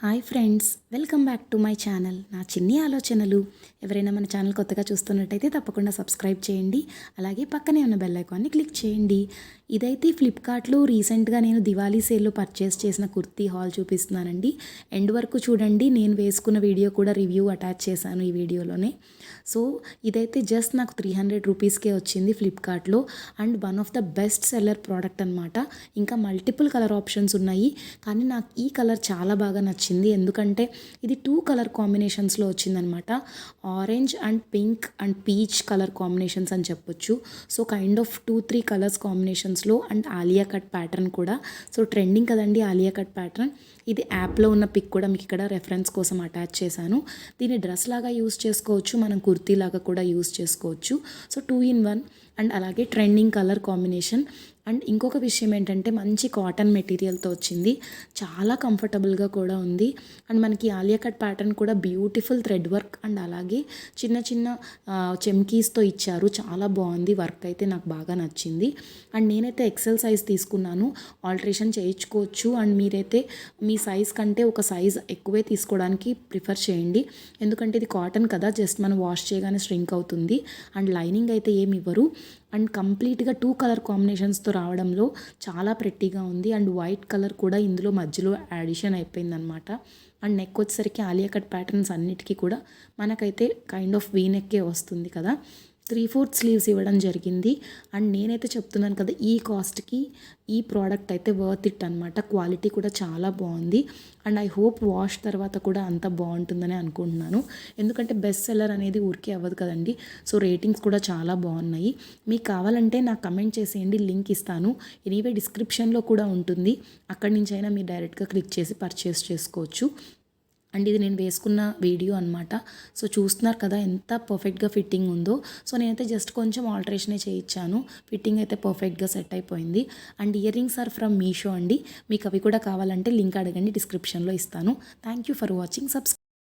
Hi friends, welcome back to my channel. నా చిన్ని ఆలోచనలు. ఎవరైనా మన ఛానల్ కొత్తగా చూస్తున్నట్టయితే తప్పకుండా సబ్స్క్రైబ్ చేయండి. అలాగే పక్కనే ఉన్న బెల్ ఐకాన్ని క్లిక్ చేయండి. ఇదైతే ఫ్లిప్కార్ట్లో రీసెంట్గా నేను దివాళీ సేల్లో పర్చేస్ చేసిన కుర్తీ హాల్ చూపిస్తున్నానండి. ఎండ్ వరకు చూడండి. నేను వేసుకున్న వీడియో కూడా రివ్యూ అటాచ్ చేశాను ఈ వీడియోలోనే. సో ఇదైతే జస్ట్ నాకు 300 రూపీస్కే వచ్చింది ఫ్లిప్కార్ట్లో. And one of the best seller product అనమాట. ఇంకా మల్టిపుల్ కలర్ ఆప్షన్స్ ఉన్నాయి, కానీ నాకు ఈ కలర్ చాలా బాగా నచ్చింది. ఎందుకంటే ఇది 2 కలర్ కాంబినేషన్స్లో వచ్చిందనమాట. Orange and pink and peach colour combinations అని చెప్పొచ్చు. సో కైండ్ ఆఫ్ 2-3 కలర్స్ కాంబినేషన్స్లో. అండ్ ఆలియా కట్ ప్యాటర్న్ కూడా. సో ట్రెండింగ్ కదండి ఆలియా కట్ ప్యాటర్న్. ఇది యాప్లో ఉన్న పిక్ కూడా మీకు ఇక్కడ రెఫరెన్స్ కోసం అటాచ్ చేశాను. దీన్ని డ్రెస్ లాగా యూస్ చేసుకోవచ్చు, మనం కుర్తీ లాగా కూడా యూస్ చేసుకోవచ్చు. So 2 in 1. అండ్ అలాగే ట్రెండింగ్ కలర్ కాంబినేషన్. అండ్ ఇంకొక విషయం ఏంటంటే మంచి కాటన్ మెటీరియల్తో వచ్చింది. చాలా కంఫర్టబుల్గా కూడా ఉంది. అండ్ మనకి ఆలియా కట్ ప్యాటర్న్ కూడా బ్యూటిఫుల్ థ్రెడ్ వర్క్ అండ్ అలాగే చిన్న చిన్న చెమ్కీస్తో ఇచ్చారు. చాలా బాగుంది. వర్క్ అయితే నాకు బాగా నచ్చింది. అండ్ నేనైతే ఎక్సెల్ సైజ్ తీసుకున్నాను. ఆల్టరేషన్ చేయించుకోవచ్చు. అండ్ మీరైతే మీ సైజ్ కంటే ఒక సైజ్ ఎక్కువే తీసుకోవడానికి ప్రిఫర్ చేయండి. ఎందుకంటే ఇది కాటన్ కదా, జస్ట్ మనం వాష్ చేయగానే ష్రింక్ అవుతుంది. అండ్ లైనింగ్ అయితే ఏమి ఇవ్వరు. అండ్ కంప్లీట్గా 2 కలర్ కాంబినేషన్స్తో రావడంలో చాలా ప్రెట్టీగా ఉంది. అండ్ వైట్ కలర్ కూడా ఇందులో మధ్యలో యాడిషన్ అయిపోయిందనమాట. అండ్ నెక్ వచ్చేసరికి ఆలియా కట్ ప్యాటర్న్స్ అన్నిటికీ కూడా మనకైతే కైండ్ ఆఫ్ వీ నెక్కే వస్తుంది కదా. 3/4 స్లీవ్స్ ఇవ్వడం జరిగింది. అండ్ నేనైతే చెప్తున్నాను కదా, ఈ కాస్ట్కి ఈ ప్రోడక్ట్ అయితే వర్త్ ఇట్ అనమాట. క్వాలిటీ కూడా చాలా బాగుంది. అండ్ ఐ హోప్ వాష్ తర్వాత కూడా అంత బాగుంటుందని అనుకుంటున్నాను. ఎందుకంటే బెస్ట్ సెల్లర్ అనేది ఊరికే అవ్వదు కదండి. సో రేటింగ్స్ కూడా చాలా బాగున్నాయి. మీకు కావాలంటే నాకు కమెంట్ చేసేయండి, లింక్ ఇస్తాను. ఎనీవే డిస్క్రిప్షన్లో కూడా ఉంటుంది. అక్కడి నుంచి అయినా మీరు డైరెక్ట్గా క్లిక్ చేసి పర్చేస్ చేసుకోవచ్చు. అండ్ ఇది నేను వేసుకున్న వీడియో అనమాట. సో చూస్తున్నారు కదా ఎంత పర్ఫెక్ట్గా ఫిట్టింగ్ ఉందో. సో నేనైతే జస్ట్ కొంచెం ఆల్టరేషనే చేయించాను. ఫిట్టింగ్ అయితే పర్ఫెక్ట్గా సెట్ అయిపోయింది. And ear rings are from Meesho అండి. మీకు అవి కూడా కావాలంటే లింక్ అడగండి, డిస్క్రిప్షన్లో ఇస్తాను. Thank you for watching.